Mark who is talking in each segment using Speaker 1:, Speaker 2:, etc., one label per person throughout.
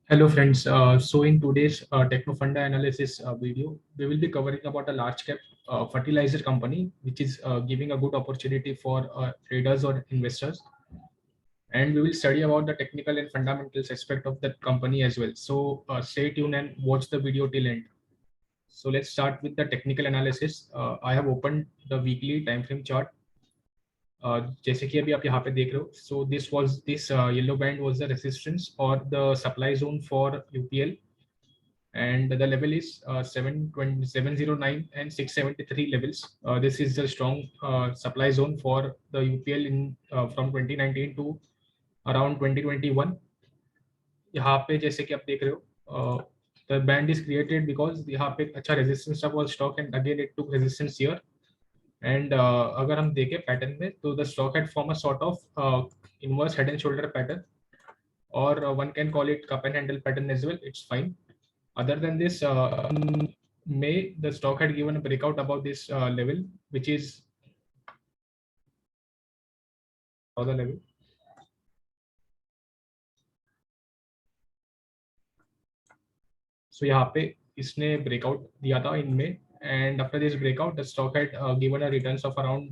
Speaker 1: Hello friends. So in today's Technofunda analysis video, we will be covering about a large cap fertilizer company, which is giving a good opportunity for traders or investors. And we will study about the technical and fundamentals aspect of that company as well. So stay tuned and watch the video till end. So let's start with the technical analysis. I have opened the weekly time frame chart. जैसे कि अभी आप यहाँ पे देख रहे हो, so this yellow band was the resistance or the supply zone for UPL, and the level is 709 and 673 levels. This is the strong supply zone for the UPL in from 2019 to around 2021. यहाँ पे जैसे कि आप देख रहे हो, the band is created because यहाँ पे अच्छा resistance था for stock and again it took resistance here. And अगर हम देखें पैटर्न में तो the stock had formed a sort of inverse head and shoulder pattern, or one can call it cup and handle pattern as well. It's fine. Other than this, in May, the stock had given a breakout above this level, which is the level. So यहाँ पे इसने breakout दिया था in May, and after this breakout, the stock had given a returns of around,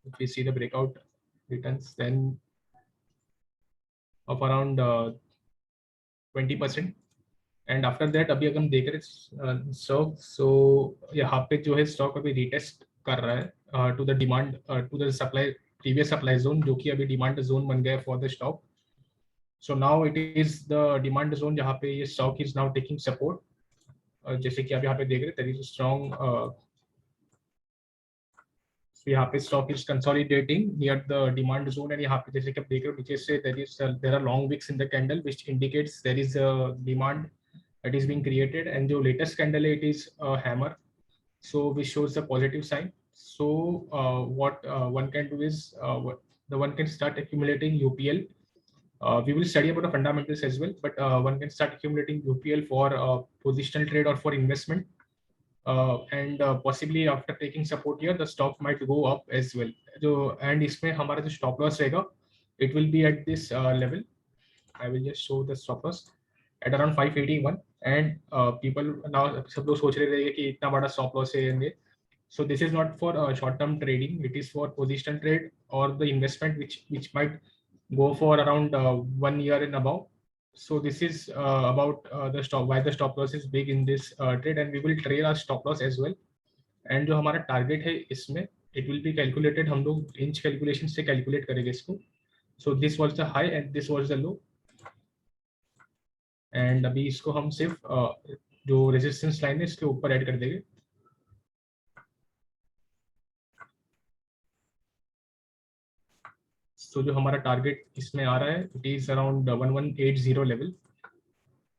Speaker 1: if we see the breakout returns, then of around 20%. And after that अभी अगर हम देख रहे हैं स्टॉक, सो यहाँ पे जो है स्टॉक अभी रिटेस्ट कर रहा है to the demand, to the supply, previous supply zone, जो कि अभी डिमांड जोन बन गया for the stock. So now it is the demand zone जहाँ पे ये stock is now taking support. जैसे कि आप यहाँ पे देख रहे हैं, देयर इज स्ट्रॉन्ग, यहाँ पे stock is consolidating near the demand zone. And यहाँ पे जैसे कि आप देख रहे हो नीचे से there are long wicks in the candle which indicates there is demand that is being created, and the latest candle it is a hammer, so which shows the positive sign. So what one can do is, the one can start accumulating UPL. We will study about the fundamentals as well, but one can start accumulating UPL for positional trade or for investment, and possibly after taking support here the stock might go up as well. So and इसमें हमारा जो stop loss रहेगा, it will be at this level. I will just show the stop loss at around 581. And people now सब लोग सोच रहे थे कि इतना बड़ा stop loss है. So this is not for short term trading, it is for positional trade or the investment which might go for around 1 year and above. So this is about the stop, why the stop loss is big in this trade, and we will trail our stop loss as well. And जो हमारा target है इसमें, it will be calculated, हम लोग inch calculation से calculate करेंगे इसको. So this was the high and this was the low. And अभी इसको हम सिर्फ जो रेजिस्टेंस लाइन है इसके ऊपर ऐड कर देंगे. सो जो हमारा टारगेट इसमें आ रहा है, इट इज अराउंड 1180 लेवल.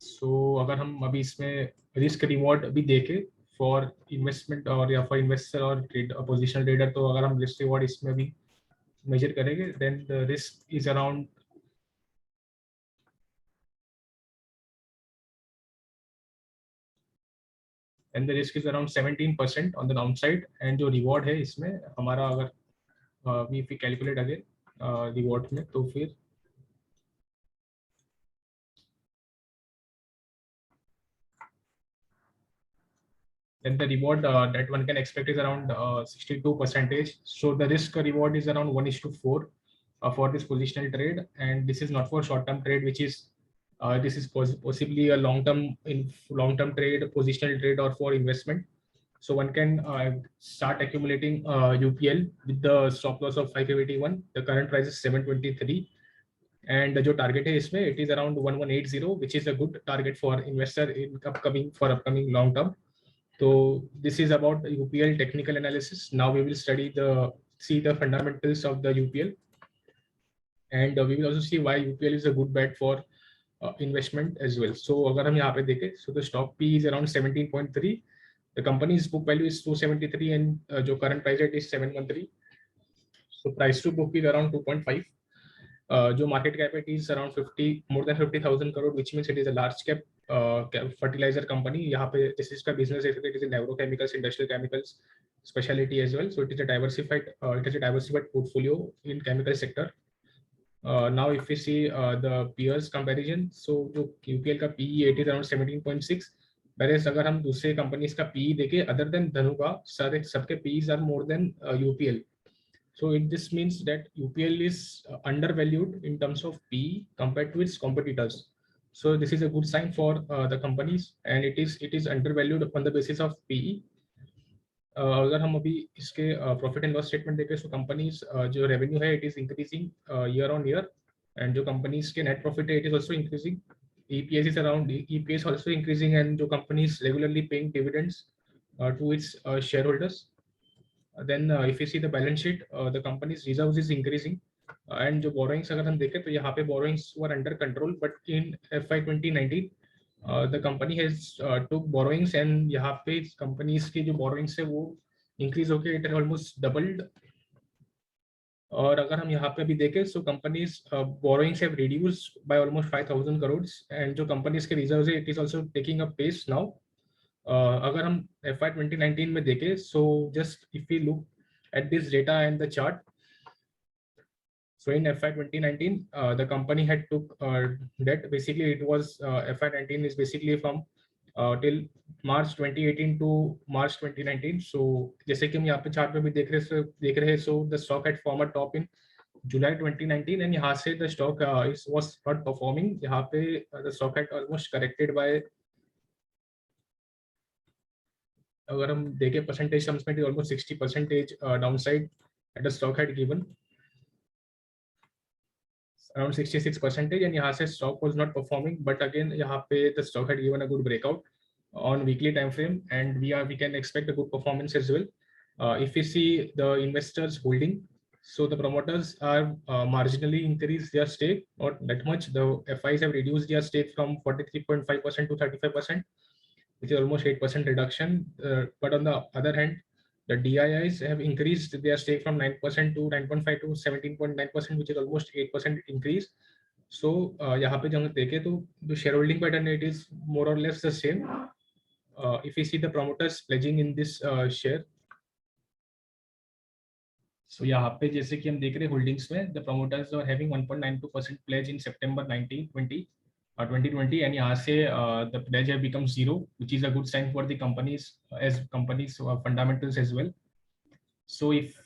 Speaker 1: सो अगर हम अभी इसमें रिस्क रिवॉर्ड भी देखें फॉर इन्वेस्टमेंट और या फॉर इन्वेस्टर और ट्रेड पोजिशनल ट्रेडर, तो अगर हम रिस्क रिवॉर्ड इसमें भी मेजर करेंगे, then the risk is around, and the risk is around 17% on the downside. And जो रिवॉर्ड है इसमें हमारा, अगर वी कैलकुलेट अगेन रिवॉर्ड में, तो फिर then the reward that one can expect is around 62%. So the risk reward is around 1:4 for this positional trade, and this is not for short-term trade, which is this is possibly a long-term trade, positional trade, or for investment. So one can start accumulating UPL with the stop loss of 581. The current price is 723, and the target is it is around 1180, which is a good target for investor in upcoming long term. So this is about the UPL technical analysis. Now we will see the fundamentals of the UPL, and we will also see why UPL is a good bet for investment as well. So अगर हम यहाँ पे देखें, so the stock P is around 17.3. The company's book value is 273, and जो current price rate is 713. So price to book is around 2.5. जो market cap it is around more than 50,000 crore, which means it is a large cap fertilizer company. यहाँ पे this is का business is it is in agrochemicals, industrial chemicals, specialty as well. So it is a diversified portfolio in chemical sector. Now if we see the peers comparison, so जो UPL का PE it is around 17.6, whereas अगर हम दूसरे companies का PE देखें other than Dhanuka, सारे सबके PEs are more than UPL. So this means that UPL is undervalued in terms of PE compared to its competitors. So this is a good sign for the companies, and it is undervalued on the basis of PE. अगर हम अभी इसके profit and loss statement देखें तो companies जो revenue है it is increasing year on year, and जो companies के नेट प्रॉफिट है it is also increasing. EPS is around EPS also increasing, and जो companies regularly paying dividends to its shareholders. Then if you see the balance sheet, the company's reserves is increasing, and जो borrowings अगर हम देखें तो यहाँ पे borrowings were under control, but in FY 2019 the company has took borrowings, and यहाँ पे companies की जो borrowings है वो increase होके it has almost doubled. और अगर हम यहाँ पे अभी देखें so companies borrowings have reduced by almost 5,000 crores, and जो companies के reserves है it is also taking a pace now. अगर हम FY 2019 में देखें so just if we look at this data and the chart, so in FY 2019 the company had took debt. Basically it was FY 19 is basically from till March 2018 to March 2019. so जैसे कि हम यहाँ पे chart में भी देख रहे हैं so the stock had formed a top in July 2019, and यहाँ से the stock was not performing. यहाँ पे the stock had almost corrected by, अगर हम देखें परसेंटेज टर्म्स में almost 60% downside at the stock had given around 66%, and यहाँ से stock was not performing, but again यहाँ पे the stock had given a good breakout on weekly time frame, and we can expect a good performance as well. If we see the investors holding, so the promoters are marginally increased their stake, not that much. The FIs have reduced their stake from 43.5% to 35%, which is almost 8% reduction. But on the other hand, the DIIs have increased their stake from 9% to 9.5 to 17.9%, which is almost 8% increase. So यहाँ पे जब हम देखें तो the shareholding pattern it is more or less the same. If we see the promoters pledging in this share, so यहाँ पे जैसे कि हम देख रहे हैं holdings में the promoters are having 1.92% pledge in September 2020, and यहाँ से the pledge have become zero, which is a good sign for the companies as companies fundamentals as well. So if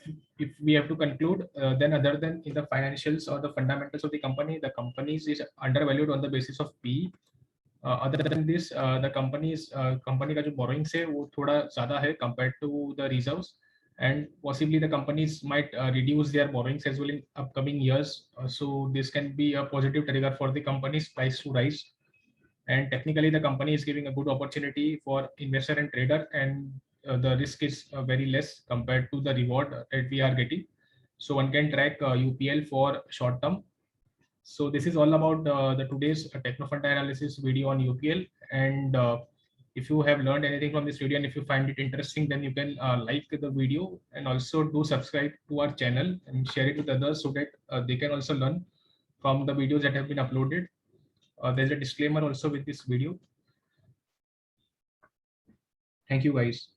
Speaker 1: we have to conclude, then other than in the financials or the fundamentals of the companies is undervalued on the basis of PE. Other than this, the company का जो borrowings है वो थोड़ा ज़्यादा है compared to the reserves, and possibly the companies might reduce their borrowings as well in upcoming years. So this can be a positive trigger for the company's price to rise, and technically the company is giving a good opportunity for investor and trader, and the risk is very less compared to the reward that we are getting. So one can track UPL for short term. So this is all about the today's Technofunda analysis video on UPL, and if you have learned anything from this video and if you find it interesting, then you can like the video, and also do subscribe to our channel and share it with others so that they can also learn from the videos that have been uploaded. There's a disclaimer also with this video. Thank you guys.